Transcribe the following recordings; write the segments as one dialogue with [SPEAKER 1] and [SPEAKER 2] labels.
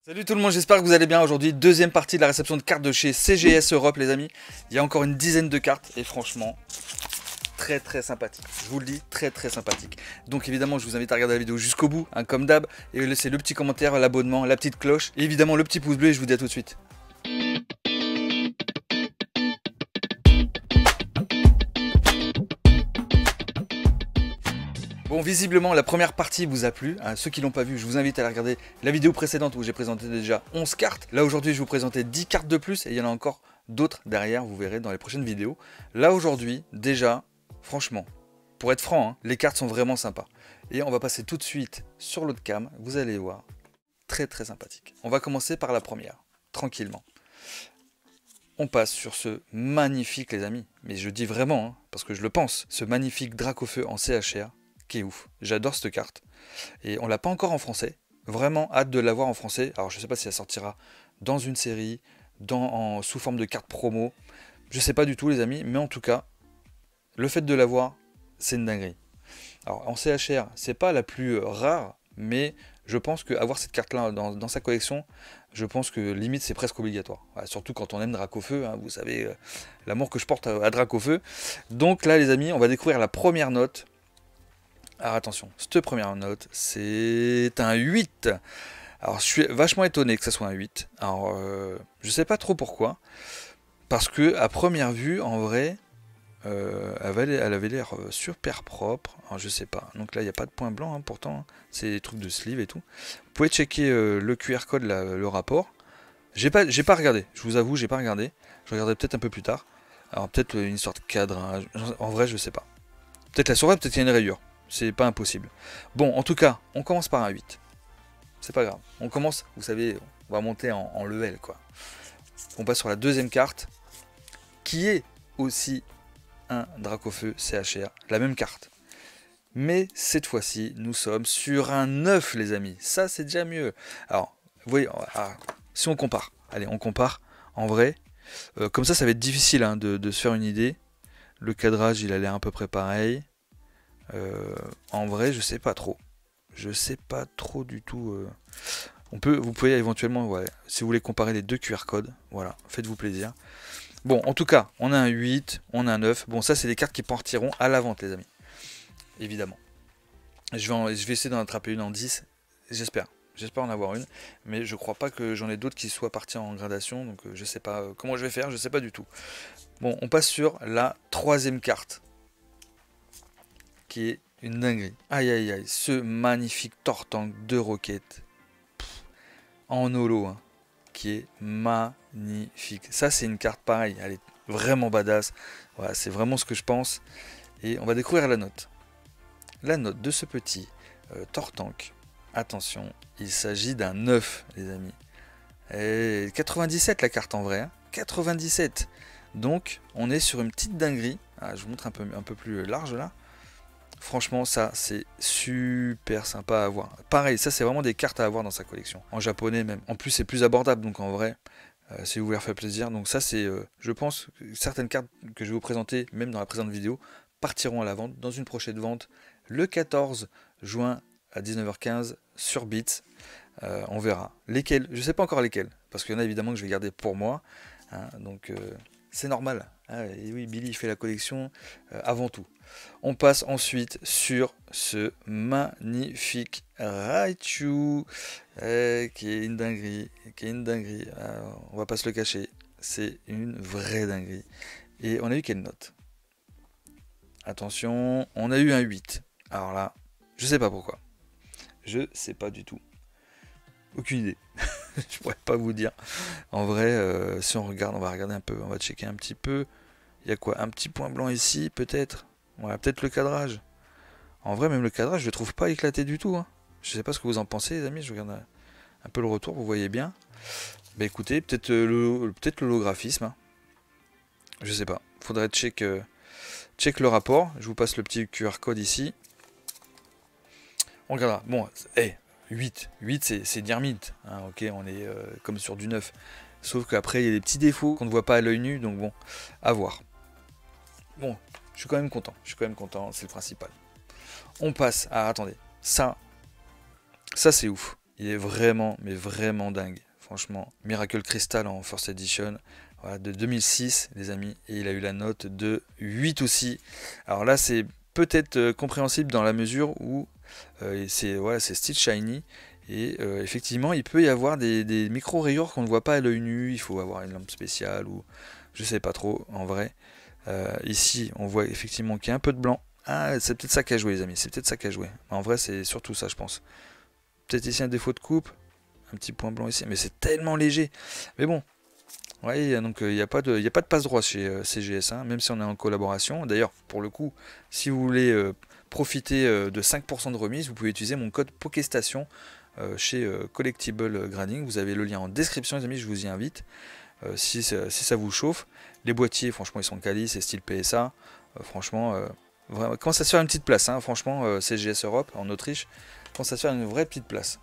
[SPEAKER 1] Salut tout le monde, j'espère que vous allez bien. Aujourd'hui, deuxième partie de la réception de cartes de chez CGS Europe, les amis. Il y a encore une dizaine de cartes et franchement, très sympathique. Je vous le dis, très sympathique. Donc évidemment, je vous invite à regarder la vidéo jusqu'au bout, hein, comme d'hab, et laisser le petit commentaire, l'abonnement, la petite cloche, et évidemment le petit pouce bleu, et je vous dis à tout de suite. Bon, visiblement, la première partie vous a plu. Ceux qui l'ont pas vu, je vous invite à aller regarder la vidéo précédente où j'ai présenté déjà 11 cartes. Là, aujourd'hui, je vais vous présenter 10 cartes de plus et il y en a encore d'autres derrière, vous verrez dans les prochaines vidéos. Là, aujourd'hui, déjà, franchement, pour être franc, hein, les cartes sont vraiment sympas. Et on va passer tout de suite sur l'autre cam, vous allez voir, très sympathique. On va commencer par la première, tranquillement. On passe sur ce magnifique, les amis, mais je dis vraiment, hein, parce que je le pense, ce magnifique Dracofeu en CHR, qui est ouf. J'adore cette carte. Et on l'a pas encore en français. Vraiment hâte de l'avoir en français. Alors je sais pas si elle sortira dans une série, sous forme de carte promo. Je sais pas du tout les amis, mais en tout cas, le fait de l'avoir, c'est une dinguerie. Alors en CHR, c'est pas la plus rare, mais je pense qu'avoir cette carte-là dans sa collection, je pense que limite c'est presque obligatoire. Voilà, surtout quand on aime Dracofeu, hein, vous savez l'amour que je porte à Dracofeu. Donc là les amis, on va découvrir la première note. Alors attention, cette première note, c'est un 8. Alors je suis vachement étonné que ça soit un 8. Alors je sais pas trop pourquoi. Parce que à première vue, en vrai, elle avait l'air super propre. Alors je sais pas. Donc là, il n'y a pas de point blanc, hein, pourtant. C'est des trucs de sleeve et tout. Vous pouvez checker le QR code, là, le rapport. J'ai pas regardé, je vous avoue, j'ai pas regardé. Je regarderai peut-être un peu plus tard. Alors peut-être une histoire de cadre. Hein. En vrai, je sais pas. Peut-être la soirée, peut-être qu'il y a une rayure. C'est pas impossible. Bon, en tout cas, on commence par un 8. C'est pas grave. On commence, vous savez, on va monter en level, quoi. On passe sur la deuxième carte, qui est aussi un Dracofeu CHR, la même carte. Mais cette fois-ci, nous sommes sur un 9, les amis. Ça, c'est déjà mieux. Alors, vous voyez, si on compare, allez, on compare, en vrai, comme ça va être difficile hein, de se faire une idée. Le cadrage, il a l'air à peu près pareil. En vrai, je sais pas trop. Je sais pas trop du tout. Vous pouvez éventuellement, ouais, si vous voulez comparer les deux QR codes, voilà, faites-vous plaisir. Bon, en tout cas, on a un 8, on a un 9. Bon, ça, c'est des cartes qui partiront à la vente, les amis. Évidemment. Je vais essayer d'en attraper une en 10. J'espère. J'espère en avoir une. Mais je crois pas que j'en ai d'autres qui soient partis en gradation. Donc, je sais pas comment je vais faire. Je sais pas du tout. Bon, on passe sur la troisième carte. Qui est une dinguerie. Aïe, ce magnifique Tortank de Rocket en holo, hein, qui est magnifique. Ça, c'est une carte pareille, elle est vraiment badass. Voilà, c'est vraiment ce que je pense. Et on va découvrir la note. La note de ce petit Tortank. Attention, il s'agit d'un 9, les amis. Et 97 la carte en vrai, hein, 97. Donc, on est sur une petite dinguerie. Je vous montre un peu plus large là. Franchement, ça, c'est super sympa à avoir. Pareil, ça, c'est vraiment des cartes à avoir dans sa collection. En japonais même. En plus, c'est plus abordable, donc en vrai, si vous voulez faire plaisir. Donc ça, c'est, je pense, certaines cartes que je vais vous présenter, même dans la présente vidéo, partiront à la vente dans une prochaine vente le 14 juin à 19h15 sur Beats. On verra. Lesquelles, je ne sais pas encore lesquelles, parce qu'il y en a évidemment que je vais garder pour moi. Hein, donc, c'est normal. Et oui, Billy fait la collection avant tout. On passe ensuite sur ce magnifique Raichu qui est une dinguerie. On va pas se le cacher. C'est une vraie dinguerie. Et on a eu quelle note? Attention, on a eu un 8. Alors là, je sais pas pourquoi. Je sais pas du tout. Aucune idée. Je pourrais pas vous dire. En vrai, si on regarde, on va regarder un peu, on va checker un petit peu. Il y a quoi? Un petit point blanc ici, peut-être. Voilà, peut-être le cadrage. En vrai, même le cadrage, je le trouve pas éclaté du tout. Hein. Je sais pas ce que vous en pensez, les amis. Je regarde un peu le retour, vous voyez bien. Bah écoutez, peut-être l'holographisme. Hein. Je sais pas. Faudrait check le rapport. Je vous passe le petit QR code ici. On regardera. Bon, 8. 8, c'est Dynamite. Hein, ok, on est comme sur du 9. Sauf qu'après, il y a des petits défauts qu'on ne voit pas à l'œil nu. Donc bon, à voir. Bon, je suis quand même content. C'est le principal. On passe à... Attendez. Ça c'est ouf. Il est vraiment, mais vraiment dingue. Franchement, Miracle Crystal en First Edition, voilà, de 2006, les amis. Et il a eu la note de 8 aussi. Alors là, c'est peut-être compréhensible dans la mesure où c'est style shiny. Et effectivement, il peut y avoir des micro-rayures qu'on ne voit pas à l'œil nu. Il faut avoir une lampe spéciale ou je sais pas trop en vrai. Ici, on voit effectivement qu'il y a un peu de blanc. Ah, c'est peut-être ça qui a joué, les amis. C'est peut-être ça qui a joué. En vrai, c'est surtout ça, je pense. Peut-être ici un défaut de coupe. Un petit point blanc ici. Mais c'est tellement léger. Mais bon. Ouais, donc il n'y a pas de passe-droit chez CGS, hein, même si on est en collaboration. D'ailleurs, pour le coup, si vous voulez profiter de 5% de remise, vous pouvez utiliser mon code Pokéstation chez Collectible Grading. Vous avez le lien en description, les amis, je vous y invite. Si ça vous chauffe. Les boîtiers, franchement, ils sont quali, c'est style PSA. Franchement, vraiment, commence à se faire une petite place. Hein, franchement, CGS Europe, en Autriche, commence à se faire une vraie petite place.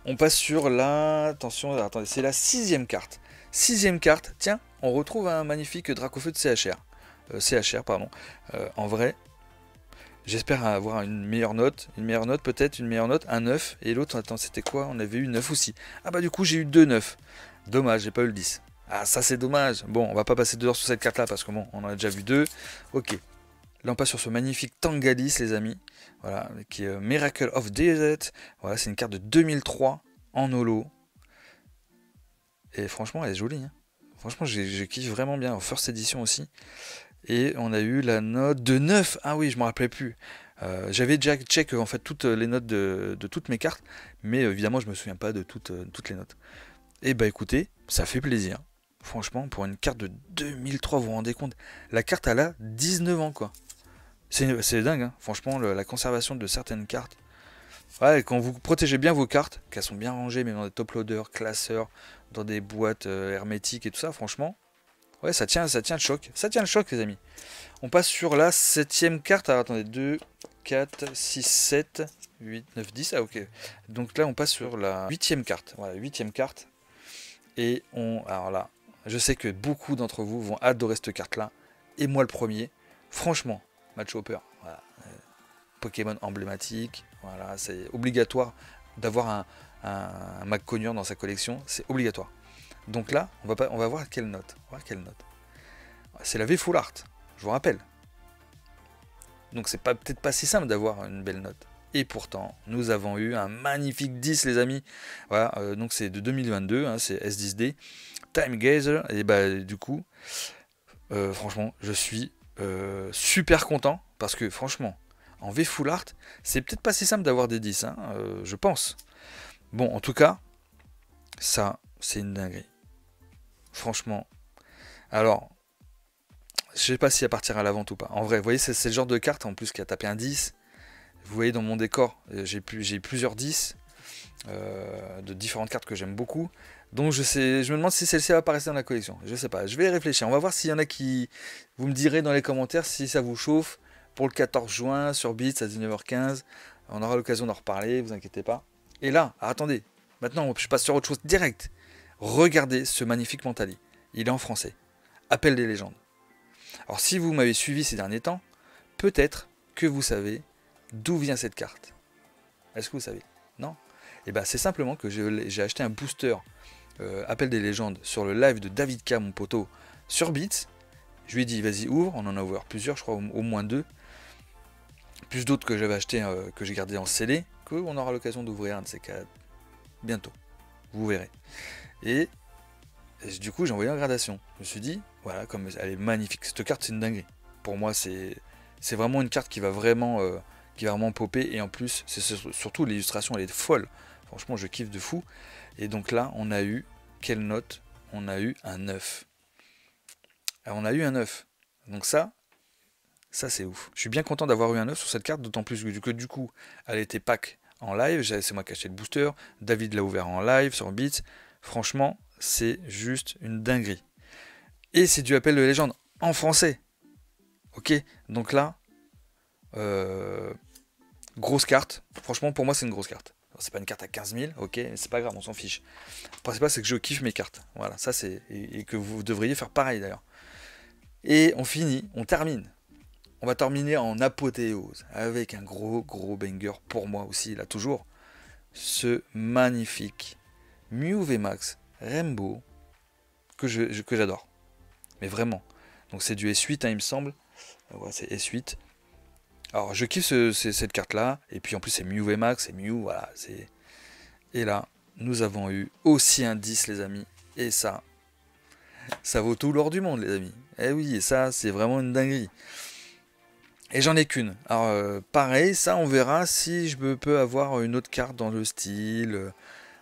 [SPEAKER 1] On passe sur la... Attention, attendez, c'est la 6ème carte. 6ème carte, tiens, on retrouve un magnifique Dracofeu de CHR. CHR, pardon. En vrai, j'espère avoir une meilleure note. Une meilleure note, peut-être, une meilleure note. Un 9. Et l'autre, attends, c'était quoi? On avait eu 9 aussi. Ah bah du coup, j'ai eu 2 9. Dommage, j'ai pas eu le 10. Ah, ça c'est dommage. Bon, on va pas passer 2 heures sur cette carte-là parce que bon, on en a déjà vu 2. Ok. Là, on passe sur ce magnifique Tangalis, les amis. Voilà, qui est Miracle of Desert. Voilà, c'est une carte de 2003 en holo. Et franchement, elle est jolie. Hein. Franchement, je kiffe vraiment bien. En first edition aussi. Et on a eu la note de 9. Ah oui, je me rappelais plus. J'avais déjà check en fait toutes les notes de toutes mes cartes. Mais évidemment, je me souviens pas de toutes les notes. Et bah écoutez, ça fait plaisir. Franchement, pour une carte de 2003, vous vous rendez compte? La carte, elle a 19 ans, quoi. C'est dingue, hein. Franchement, la conservation de certaines cartes. Ouais, quand vous protégez bien vos cartes, qu'elles sont bien rangées, même dans des top loaders, classeurs, dans des boîtes hermétiques et tout ça, franchement, ouais, ça tient le choc. Ça tient le choc, les amis. On passe sur la 7ème carte. Alors, attendez, 2, 4, 6, 7, 8, 9, 10. Ah, ok. Donc là, on passe sur la 8ème carte. Voilà, 8ème carte. Et alors là, je sais que beaucoup d'entre vous vont adorer cette carte-là. Et moi le premier. Franchement, Match Hopper. Voilà. Pokémon emblématique. Voilà, c'est obligatoire d'avoir un McConure dans sa collection. C'est obligatoire. Donc là, on va voir quelle note. C'est la V Full Art, je vous rappelle. Donc c'est peut-être pas si simple d'avoir une belle note. Et pourtant, nous avons eu un magnifique 10, les amis. Voilà, donc c'est de 2022, hein, c'est S10D. Time Gazer, et bah du coup, franchement, je suis super content, parce que franchement, en V Full Art, c'est peut-être pas si simple d'avoir des 10, hein, je pense. Bon, en tout cas, ça, c'est une dinguerie. Franchement. Alors, je sais pas si elle partira à la vente ou pas. En vrai, vous voyez, c'est le genre de carte en plus qui a tapé un 10. Vous voyez dans mon décor, j'ai plusieurs 10 de différentes cartes que j'aime beaucoup. Donc je me demande si celle-ci va apparaître dans la collection. Je sais pas, je vais y réfléchir. On va voir s'il y en a qui... Vous me direz dans les commentaires si ça vous chauffe pour le 14 juin sur Bits à 19h15. On aura l'occasion d'en reparler, vous inquiétez pas. Et là, attendez, maintenant je passe sur autre chose direct. Regardez ce magnifique Mentali. Il est en français. Appel des légendes. Alors si vous m'avez suivi ces derniers temps, peut-être que vous savez d'où vient cette carte. Est-ce que vous savez? Non? Et bien c'est simplement que j'ai acheté un booster Appel des légendes sur le live de David K, mon poteau, sur Beats. Je lui ai dit vas-y ouvre, on en a ouvert plusieurs, je crois au moins 2. Plus d'autres que j'avais acheté, que j'ai gardé en scellé, qu'on aura l'occasion d'ouvrir un de ces quatre bientôt. Vous verrez. Et du coup j'ai envoyé en gradation. Je me suis dit, voilà, comme elle est magnifique, cette carte c'est une dinguerie. Pour moi c'est vraiment une carte qui va vraiment popper, et en plus c'est surtout l'illustration elle est folle. Franchement je kiffe de fou. Et donc là on a eu, quelle note? On a eu un 9. Alors, on a eu un 9. Donc ça c'est ouf. Je suis bien content d'avoir eu un 9 sur cette carte, d'autant plus que du coup elle était pack en live, c'est moi qui ai acheté le booster, David l'a ouvert en live sur Beats. Franchement c'est juste une dinguerie. Et c'est du appel de légende en français. Ok, donc là, grosse carte. Franchement, pour moi, c'est une grosse carte. C'est pas une carte à 15 000, ok, mais c'est pas grave, on s'en fiche. Le principal, c'est que je kiffe mes cartes. Voilà, ça c'est. Et que vous devriez faire pareil d'ailleurs. Et on termine. On va terminer en apothéose avec un gros banger pour moi aussi, là toujours. ce magnifique Mew VMAX Rainbow que j'adore. Mais vraiment. Donc c'est du S8 hein, il me semble. Ouais, c'est S8. Alors je kiffe cette carte là. Et puis en plus c'est Mew VMAX, c'est Mew, voilà. Et là, nous avons eu aussi un 10 les amis. Et ça vaut tout l'or du monde les amis. Eh oui, et ça c'est vraiment une dinguerie. Et j'en ai qu'une. Alors pareil, ça on verra si je peux avoir une autre carte dans le style,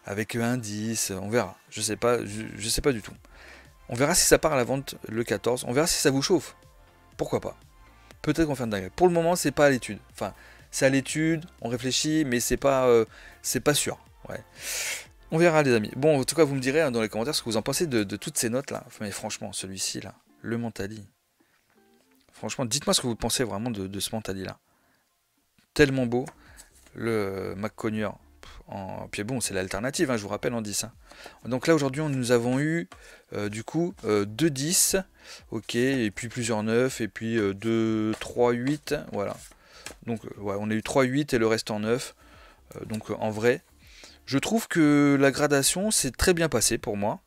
[SPEAKER 1] avec un 10, on verra. Je sais pas du tout. On verra si ça part à la vente le 14, on verra si ça vous chauffe. Pourquoi pas. Peut-être qu'on fait une dingue. Pour le moment, c'est pas à l'étude. Enfin, c'est à l'étude, on réfléchit, mais c'est pas sûr. Ouais. On verra les amis. Bon, en tout cas, vous me direz hein, dans les commentaires ce que vous en pensez de toutes ces notes là. Mais franchement, celui-ci là, le Mentali. Franchement, dites-moi ce que vous pensez vraiment de ce Mentali là. Tellement beau. Le McConner. Puis bon, c'est l'alternative, hein, je vous rappelle, en 10. Hein. Donc là, aujourd'hui, nous avons eu, du coup, 2 10, ok, et puis plusieurs 9, et puis 2, 3, 8, voilà. Donc, ouais, on a eu 3, 8 et le reste en 9. Donc, en vrai, je trouve que la gradation s'est très bien passée pour moi.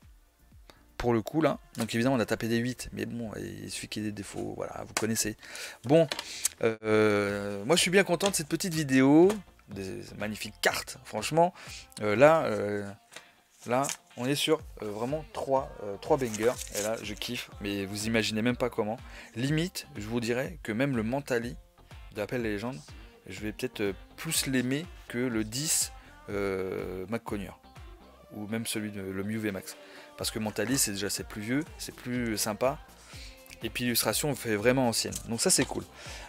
[SPEAKER 1] Pour le coup, là. Donc, évidemment, on a tapé des 8, mais bon, il suffit qu'il y ait des défauts, voilà, vous connaissez. Bon, moi, je suis bien content de cette petite vidéo. Des magnifiques cartes, franchement. Là, on est sur vraiment 3 bangers. Et là, je kiffe, mais vous imaginez même pas comment. Limite, je vous dirais que même le Mentali d'Appel les légendes, je vais peut-être plus l'aimer que le 10 McConner. Ou même celui de le Mew VMAX. Parce que Mentali, c'est plus vieux, c'est plus sympa. Et puis l'illustration fait vraiment ancienne. Donc ça c'est cool.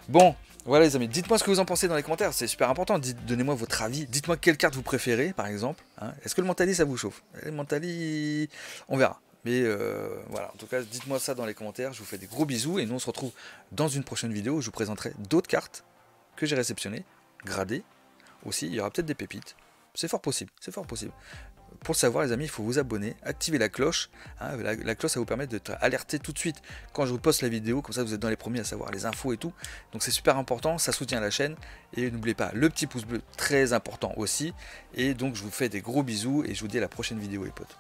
[SPEAKER 1] Bon, voilà les amis, dites-moi ce que vous en pensez dans les commentaires, c'est super important. Donnez-moi votre avis, dites-moi quelle carte vous préférez par exemple. Hein. Est-ce que le Mentali ça vous chauffe? Le Mentali, on verra. Mais voilà, en tout cas, dites-moi ça dans les commentaires. Je vous fais des gros bisous et nous on se retrouve dans une prochaine vidéo où je vous présenterai d'autres cartes que j'ai réceptionnées, gradées aussi. Il y aura peut-être des pépites. C'est fort possible, c'est fort possible. Pour le savoir les amis, il faut vous abonner, activer la cloche, hein, la cloche ça vous permet d'être alerté tout de suite quand je vous poste la vidéo, comme ça vous êtes dans les premiers à savoir les infos et tout, donc c'est super important, ça soutient la chaîne, et n'oubliez pas le petit pouce bleu, très important aussi, et donc je vous fais des gros bisous, et je vous dis à la prochaine vidéo les potes.